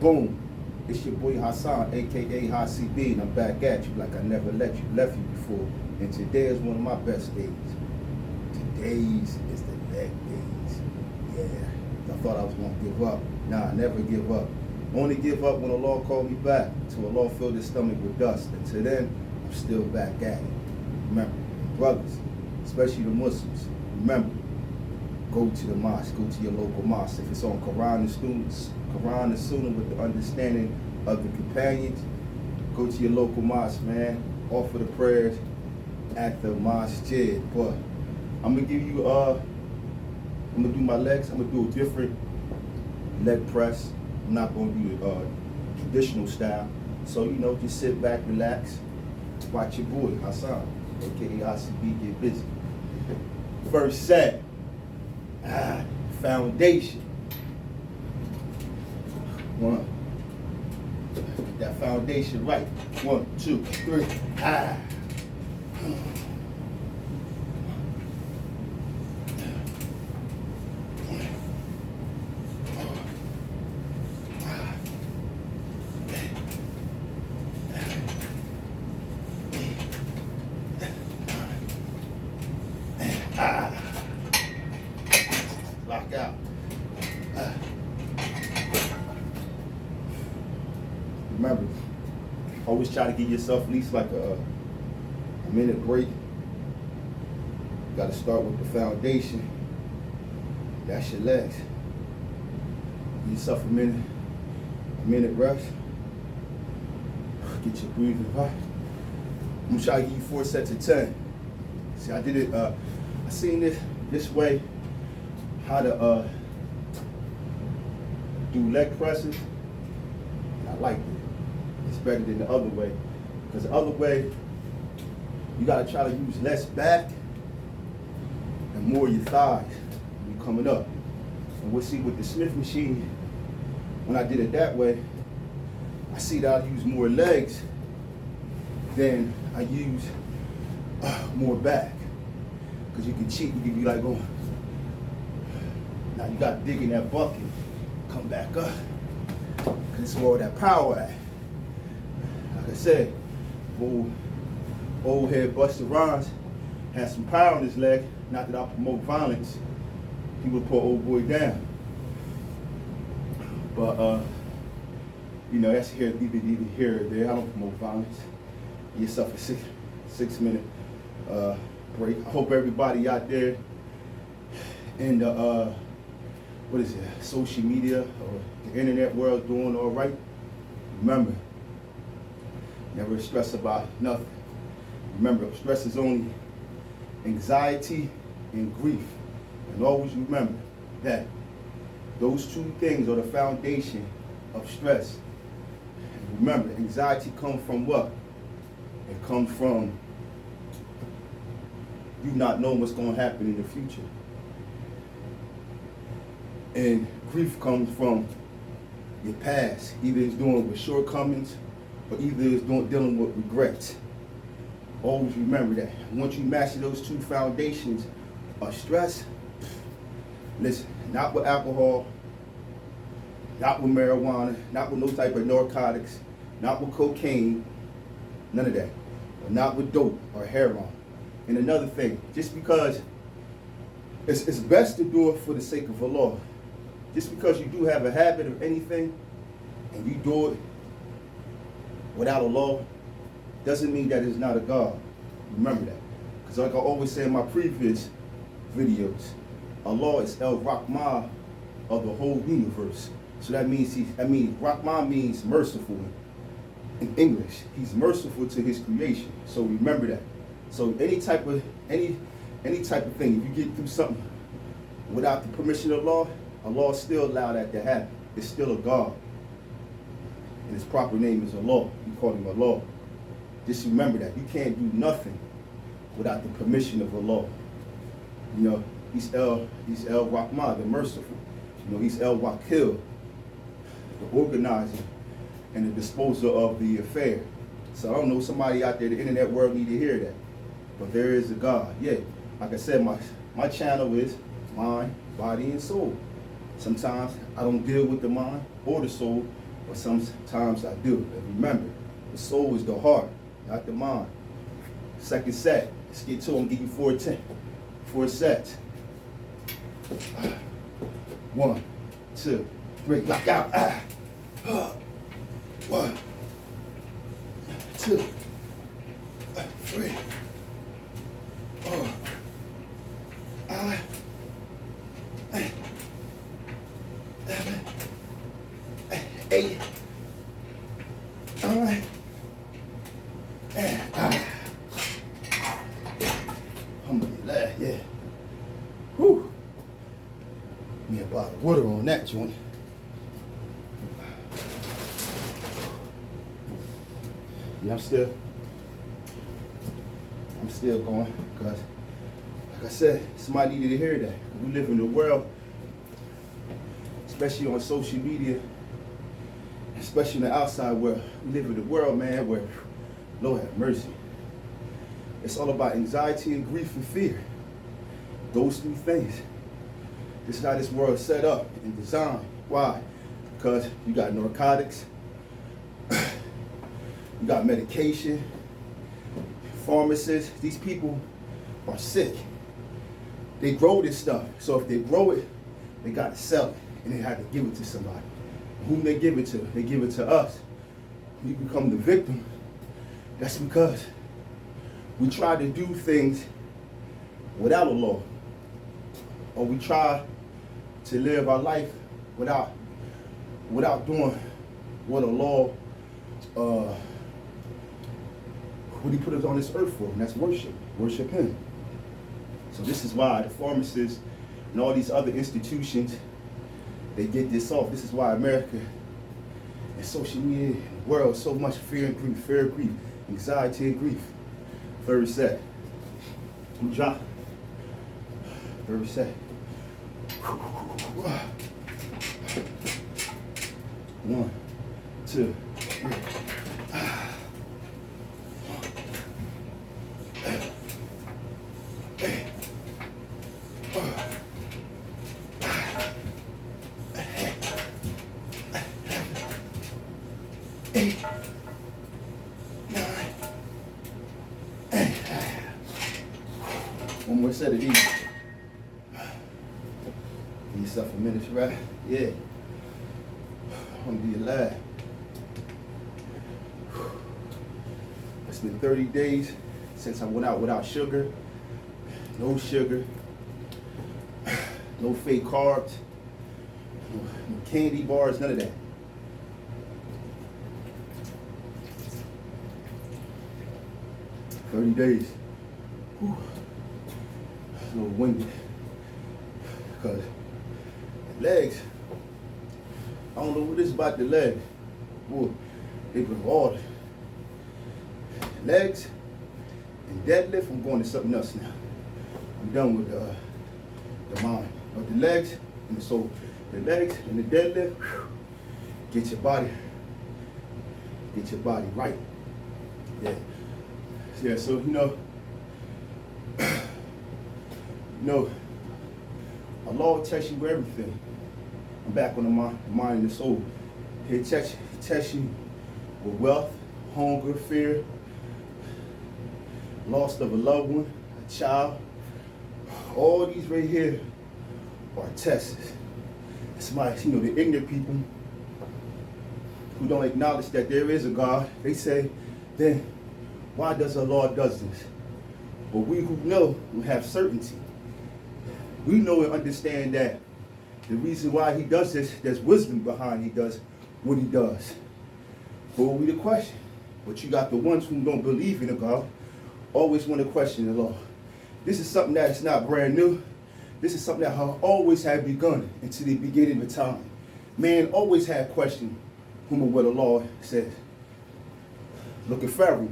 Boom. It's your boy Hassan, aka Hassi B, and I'm back at you like I never left you before. And today is one of my best days. Today's is the leg days. Yeah. I thought I was gonna give up. Nah, I never give up. Only give up when Allah called me back. Till Allah filled his stomach with dust. Until then, I'm still back at it. Remember, brothers, especially the Muslims, remember, go to the mosque, go to your local mosque. If it's on Quran and Sunnah with the understanding of the companions, go to your local mosque, man. Offer the prayers at the masjid. But I'm gonna give you, I'm gonna do my legs. I'm gonna do a different leg press. I'm not gonna do the traditional style. So, you know, just sit back, relax, watch your boy, Hassan, aka ICB, get busy. First set. Foundation. One. Get that foundation right. 1, 2, 3. Lock out. Remember, always try to give yourself at least like a minute break. You got to start with the foundation. That's your legs. Give yourself a minute rest. Get your breathing right. I'm gonna try to give you 4 sets of 10. See, I did it. I seen this way. How to do leg presses. And I liked it. It's better than the other way. Because the other way, you gotta try to use less back and more your thighs when you're coming up. And we'll see with the Smith machine, when I did it that way, I see that I use more legs than I use more back. Because you can cheat, you can be like going, now you got to dig in that bucket, come back up. Because it's more of that power act. Like I said, old head Busta Rhymes had some power in his leg. Not that I promote violence. He would put old boy down. But, you know, that's here, either here or there. I don't promote violence. Give yourself a six minute break. I hope everybody out there in the social media or the internet world doing all right. Remember, never stress about nothing. Remember, stress is only anxiety and grief. And always remember that those 2 things are the foundation of stress. And remember, anxiety comes from what? It comes from you not knowing what's going to happen in the future. And grief comes from your past. Either it's dealing with shortcomings or either it's dealing with regrets. Always remember that. Once you master those 2 foundations of stress, listen, not with alcohol, not with marijuana, not with no type of narcotics, not with cocaine, none of that. Or not with dope or heroin. And another thing, just because it's best to do it for the sake of Allah. Just because you do have a habit of anything and you do it without Allah, doesn't mean that it's not a God. Remember that. Because like I always say in my previous videos, Allah is El Rahman of the whole universe. So that means Rahman means merciful in English. He's merciful to his creation. So remember that. So any type of thing, if you get through something without the permission of Allah, Allah still allow that to happen. It's still a God. And his proper name is Allah. You call him Allah. Just remember that. You can't do nothing without the permission of Allah. You know, he's El Rahman, the merciful. You know, he's El Wakil, the organizer and the disposer of the affair. So I don't know, somebody out there, the internet world need to hear that. But there is a God. Yeah, like I said, my channel is mind, body, and soul. Sometimes I don't deal with the mind or the soul, But sometimes I do. And remember, the soul is the heart, not the mind. Second set. Let's get to them. Give you 4 sets. 1, 2, 3. Lock out. 1, 2, 3. 8, 9, alhamdulillah, yeah. Whew. Me a bottle of water on that joint. Yeah, I'm still going, because like I said, somebody needed to hear that. We live in a world, especially on social media, especially in the outside world. We live in a world, man, where, Lord have mercy, it's all about anxiety and grief and fear. Those 3 things. This is how this world is set up and designed. Why? Because you got narcotics, you got medication, pharmacists. These people are sick. They grow this stuff. So if they grow it, they got to sell it. And they have to give it to somebody. Whom they give it to? They give it to us. We become the victim. That's because we try to do things without a law. Or we try to live our life without doing what a law, what he put us on this earth for, and that's worship. Worship him. So this is why the pharmacists and all these other institutions, they get this off. This is why America and social media and the world, so much fear and grief, anxiety and grief. Very sad. Drop. Very sad. 1, 2, 3. One more set of these. Give yourself a minute, right? Yeah. Alhamdulillah. It's been 30 days since I went out without sugar. No sugar. No fake carbs. No candy bars, none of that. "30 days. Whew. A little winded. Because the legs, I don't know what it is about the leg. Boy, they been hard. Legs and deadlift, I'm going to something else now. I'm done with the mind. But the legs and the soul. The legs and the deadlift, whew, get your body right. Yeah. Yeah, so Allah will test you with everything. I'm back on the mind and the soul. He'll test you with wealth, hunger, fear, loss of a loved one, a child. All these right here are tests. Somebody, the ignorant people who don't acknowledge that there is a God, they say, then why does Allah does this? But we who know, we have certainty. We know and understand that the reason why he does this, there's wisdom behind he does what he does. But what will be the question? But you got the ones who don't believe in a God, always want to question the law. This is something that is not brand new. This is something that always had begun into the beginning of time. Man always had questioned whom or what the law says. Look at Pharaoh.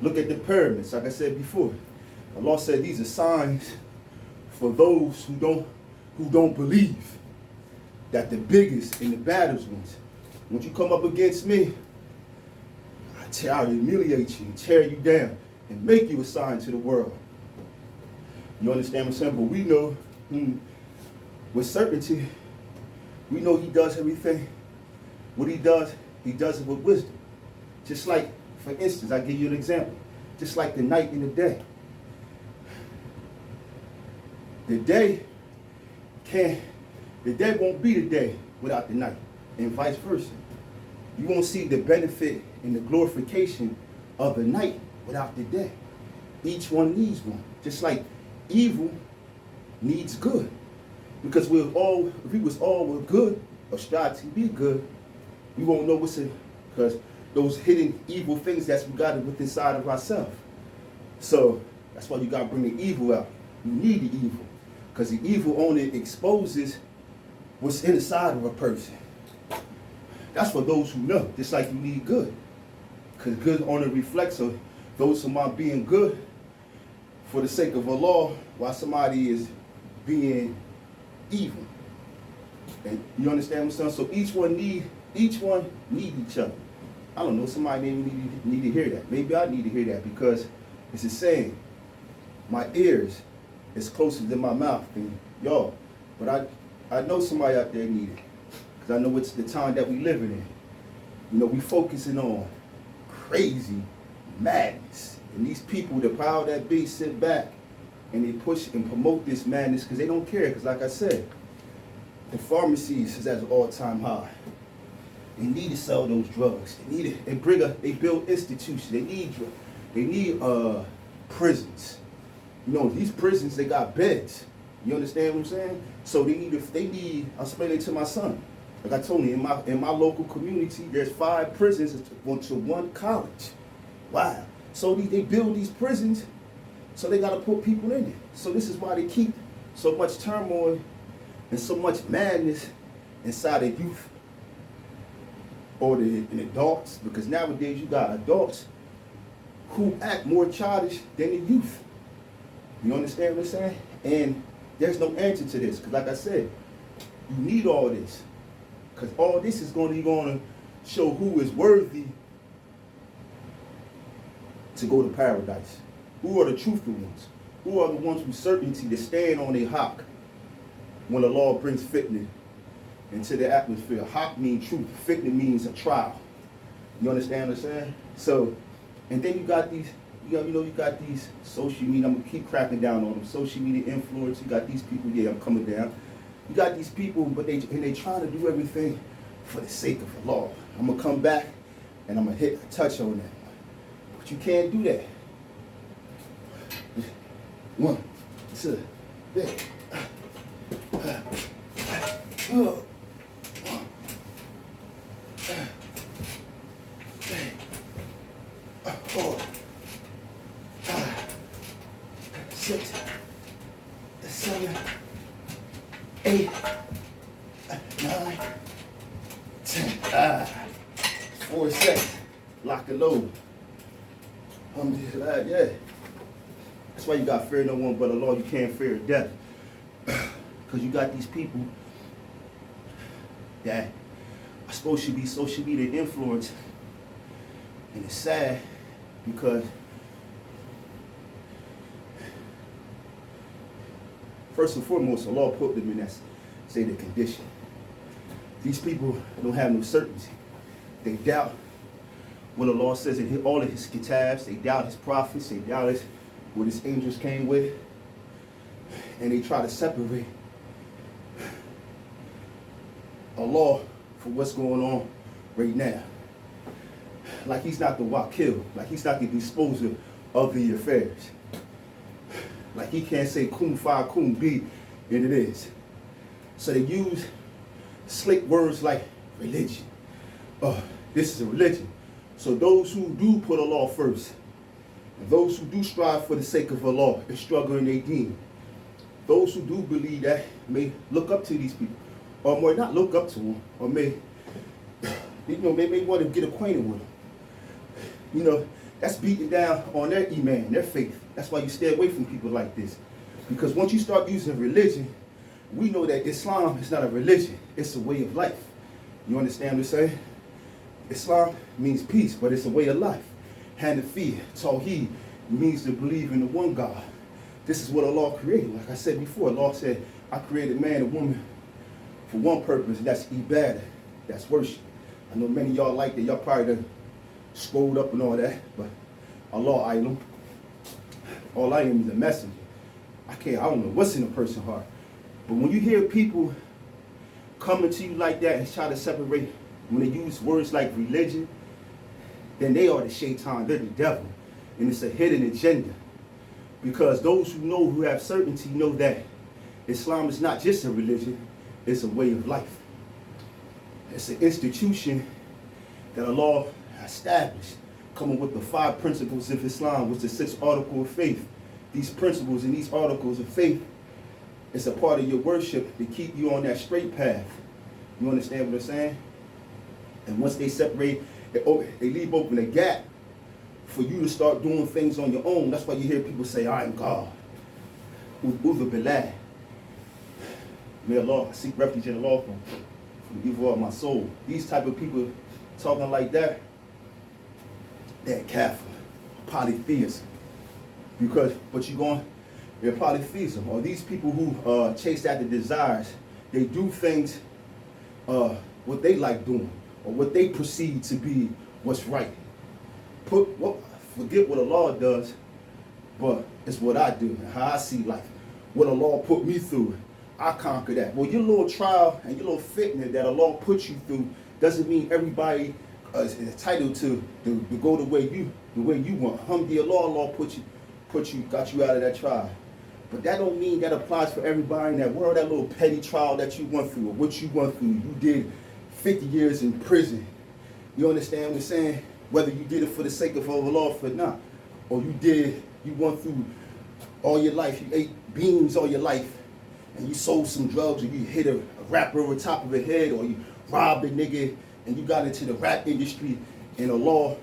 Look at the pyramids, like I said before. Allah said these are signs for those who don't believe. That the biggest and the baddest ones. Once you come up against me, I'll humiliate you and tear you down and make you a sign to the world. You understand what I'm saying? But we know with certainty, we know he does everything what he does it with wisdom. Just like, for instance, I'll give you an example. Just like the night and the day. The day won't be the day without the night, and vice versa. You won't see the benefit and the glorification of the night without the day. Each one needs one. Just like evil needs good. Because if we was all good or strive to be good, we won't know what's in, because those hidden evil things that's we got within inside of ourselves. So that's why you got to bring the evil out. You need the evil. Because the evil only exposes what's inside of a person. That's for those who know. Just like you need good. Because good only reflects of those who are being good for the sake of Allah, while somebody is being evil. And you understand what I'm saying? So each one need each other. I don't know, somebody maybe need to hear that. Maybe I need to hear that, because it's a saying, my ears is closer than my mouth than y'all. But I know somebody out there need it. Because I know it's the time that we living in. You know, we focusing on crazy madness. And these people, the power that be, sit back and they push and promote this madness because they don't care. Because like I said, the pharmacies is at an all-time high. They need to sell those drugs. They need it. They build institutions. They need prisons. You know, these prisons, they got beds. You understand what I'm saying? So they need. I'll explain it to my son. Like I told you, in my local community, there's 5 prisons to 1 college. Wow. So they build these prisons, so they got to put people in it. So this is why they keep so much turmoil and so much madness inside the youth or the adults, because nowadays you got adults who act more childish than the youth. You understand what I'm saying? And there's no answer to this, because like I said, you need all this, because all this is going to show who is worthy to go to paradise. Who are the truthful ones? Who are the ones with certainty to stand on a hawk when the law brings fitna into the atmosphere? Hawk means truth. Fitna means a trial. You understand what I'm saying? So, and then you got these, you got these social media. I'm gonna keep cracking down on them. Social media influence. You got these people. Yeah, I'm coming down. You got these people, but they trying to do everything for the sake of the law. I'm gonna come back and I'm gonna touch on that. But you can't do that. 1, 2, 3. 4, 5, 6, 7, 8, 9, 10. 4 seconds. Lock and load. I'm just like, yeah. That's why you got fear no one but Allah. You can't fear death. Because you got these people that are supposed to be social media influence. And it's sad because first and foremost, Allah put them in that state of condition. These people don't have no certainty. They doubt what Allah says in all of his kitabs. They doubt his prophets. They doubt what his angels came with. And they try to separate Allah for what's going on right now. Like he's not the wakil. Like he's not the disposer of the affairs. Like he can't say kun fa kun be, and it is. So they use slick words like religion. Oh, this is a religion. So those who do put Allah first, and those who do strive for the sake of Allah and struggle in their deen, those who do believe that may look up to these people, or may not look up to them, or may want to get acquainted with them. You know, that's beating down on their iman, their faith. That's why you stay away from people like this. Because once you start using religion, we know that Islam is not a religion, it's a way of life. You understand what I'm saying? Islam means peace, but it's a way of life. Hanafi, Tawheed, means to believe in the one God. This is what Allah created. Like I said before, Allah said, I created man and woman for one purpose, and that's ibadah, that's worship. I know many of y'all like that. Y'all probably done scrolled up and all that, but Allah Ilam. All I am is a messenger. I don't know what's in a person's heart. But when you hear people coming to you like that and try to separate, when they use words like religion, then they are the shaitan, they're the devil. And it's a hidden agenda. Because those who know, who have certainty, know that Islam is not just a religion, it's a way of life. It's an institution that Allah established, coming with the 5 principles of Islam, which is the 6th article of faith. These principles and these articles of faith, it's a part of your worship to keep you on that straight path. You understand what I'm saying? And once they separate, they leave open a gap for you to start doing things on your own. That's why you hear people say, I am God. U'udhu billah. May Allah seek refuge in Allah from the evil of my soul. These type of people talking like that, they're kafir, polytheism. They're polytheism. Or these people who chase after desires, they do things what they like doing, or what they perceive to be what's right. Forget what Allah does, but it's what I do, and how I see life. What Allah put me through, I conquer that. Well, your little trial and your little fitna that Allah put you through doesn't mean everybody is entitled to go the way you want. Alhamdulillah, Allah got you out of that trial. But that don't mean that applies for everybody in that world. That little petty trial that you went through, or what you went through, you did 50 years in prison. You understand what I'm saying? Whether you did it for the sake of Allah or not, or you went through all your life, you ate beans all your life, and you sold some drugs, or you hit a rapper over the top of the head, or you robbed a nigga, and you got into the rap industry, and Allah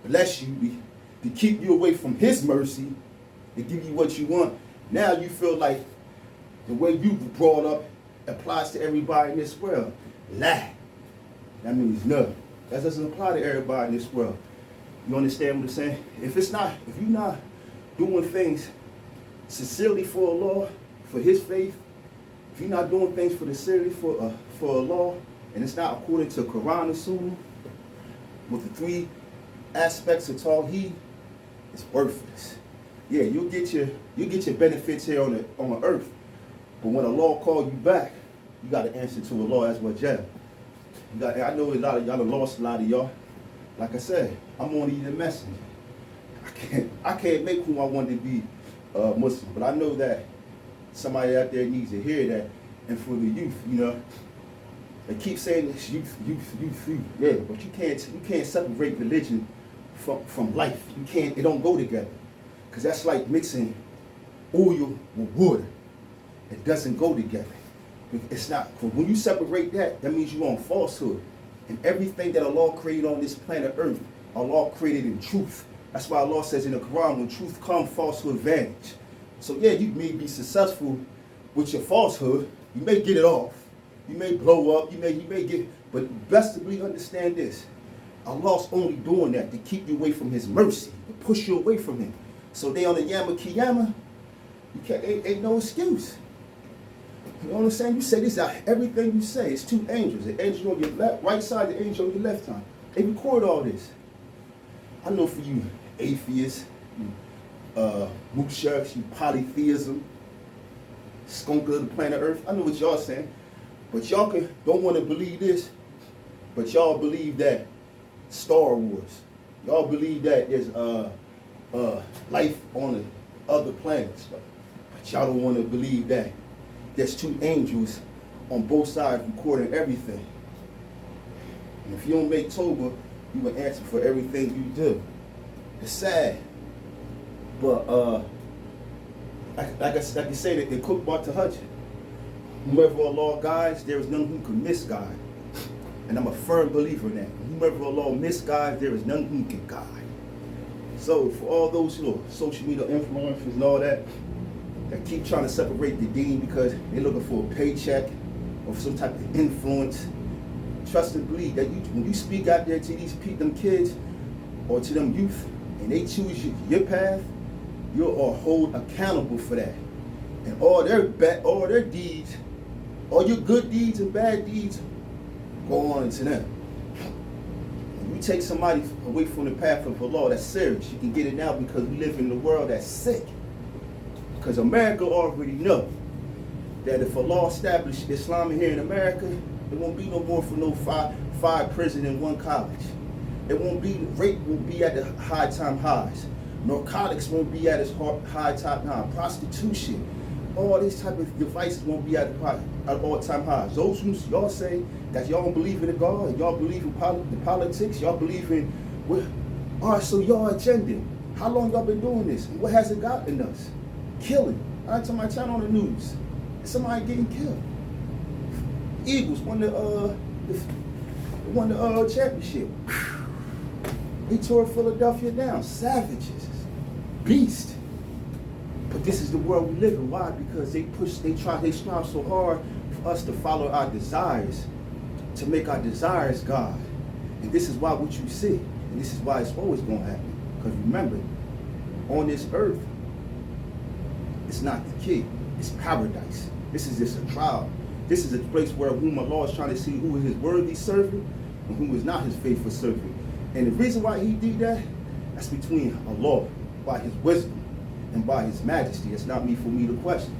bless you to keep you away from His mercy, to give you what you want. Now you feel like the way you were brought up applies to everybody in this world. Lie. That means no. That doesn't apply to everybody in this world. You understand what I'm saying? If you're not doing things sincerely for Allah, for His faith, if you're not doing things sincerely for Allah, and it's not according to Quran and Sunnah, with the 3 aspects of Tawheed, it's worthless. Yeah, you'll get your benefits here on the earth, but when Allah calls you back, you got to answer to Allah as well. I know a lot of y'all have lost a lot of y'all. Like I said, I'm only the messenger. I can't make who I want to be Muslim, but I know that somebody out there needs to hear that. And for the youth, they keep saying this youth. Yeah, but you can't separate religion from life. You can't. It don't go together, because that's like mixing oil with water. It doesn't go together. It's not. When you separate that means you're on falsehood. And everything that Allah created on this planet Earth, Allah created in truth. That's why Allah says in the Quran, when truth comes, falsehood vanish. So yeah, you may be successful with your falsehood. You may get it off. You may blow up. You may get. But best to really understand this: Allah's only doing that to keep you away from His mercy, to push you away from Him. So they on the Yama Kiyama, ain't no excuse. You know what I'm saying? You say this out. Everything you say, it's 2 angels. The angel on your right side, the angel on your left side. They record all this. I know for you atheists, you mushriks, you polytheism, skunk of the planet Earth, I know what y'all saying. But y'all don't want to believe this, but y'all believe that Star Wars. Y'all believe that there's life on the other planets. But y'all don't want to believe that there's 2 angels on both sides recording everything. And if you don't make Toba, you will answer for everything you do. It's sad. But like you say, that they cook Bart Tahajjud. Whomever Allah guides, there is none who can misguide. And I'm a firm believer in that. Whomever Allah misguides, there is none who can guide. So for all those social media influencers and all that keep trying to separate the deen because they're looking for a paycheck or some type of influence, trust and believe that when you speak out there to them kids or to them youth, and they choose your path, you're hold accountable for that. And all their deeds, all your good deeds and bad deeds, go on into them. When you take somebody away from the path of the law, that's serious. You can get it now because we live in a world that's sick. Because America already know that if Allah established Islam here in America, there won't be no more for no five prison and one college. It won't be, rape will be at the high time highs. Narcotics won't be at its high time high. Prostitution, all these type of devices won't be at all time highs. Those who y'all say that y'all don't believe in the God, y'all believe in the politics, y'all believe in, all right, so y'all agenda. How long y'all been doing this? What has it gotten us? Killing. Every time I turn on the news, somebody getting killed. Eagles won the championship. He tore Philadelphia down. Savages, beast. But this is the world we live in. Why? Because they strive so hard for us to follow our desires, to make our desires God. And this is why what you see, and this is why it's always going to happen. Because remember, on this earth, it's not the king, it's paradise. This is just a trial. This is a place where whom Allah is trying to see who is his worthy servant and who is not his faithful servant. And the reason why he did that, that's between Allah, by his wisdom, and by his majesty. It's not for me to question.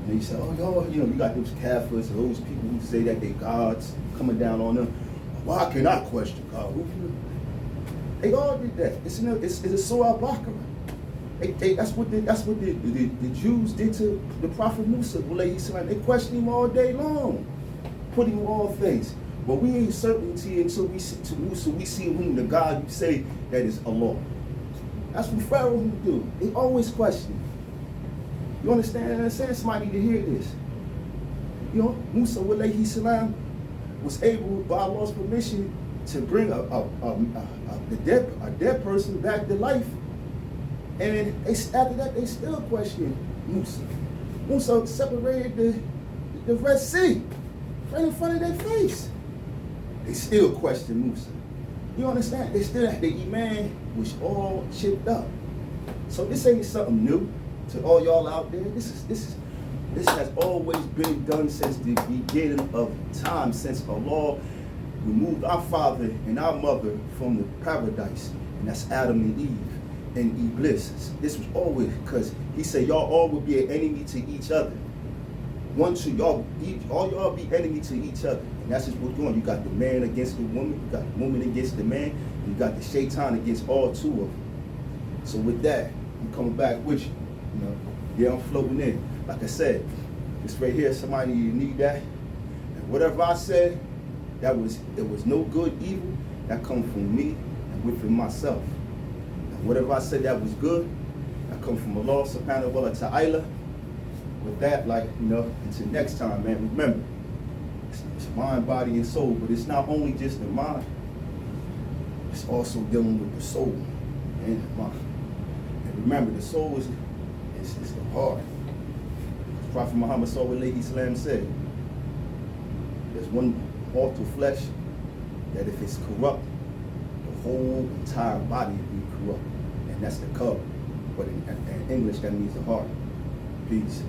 And you say, oh, y'all, you got those Kafirs, those people who say that they gods coming down on them. Why can I question God? They all did that. It's a Surah Al-Baqarah. That's what the Jews did to the Prophet Musa. They questioned him all day long, put him all things. But we ain't certainty until we see to Musa, we see whom the God you say that is Allah. That's what Pharaoh would do. They always question. You understand? Somebody need to hear this. You know, Musa alayhi salam was able, by Allah's permission, to bring a dead person back to life. And after that, they still question Musa. Musa separated the Red Sea right in front of their face. They still question Musa. You understand? They still, the Iman was all chipped up. So this ain't something new to all y'all out there. This has always been done since the beginning of time, since Allah removed our father and our mother from the paradise, and that's Adam and Eve and Iblis. This was always, because he said y'all all will be an enemy to each other. All y'all be enemy to each other. And that's just what's going on. You got the man against the woman, you got the woman against the man, and you got the shaitan against all two of them. So with that, I'm coming back with you. You know, yeah, I'm floating in. Like I said, this right here, somebody you need that. And whatever I said, it was no good evil, that comes from me and within myself. And whatever I said that was good, that comes from Allah subhanahu wa ta'ala. With that, until next time, man, remember, it's mind, body, and soul, but it's not only just the mind, it's also dealing with the soul and the mind. And remember, the soul is the heart. Prophet Muhammad sallallahu alaihi wasallam said, there's one part of flesh that if it's corrupt, the whole entire body will be corrupt, and that's the cover. But in English, that means the heart. Peace.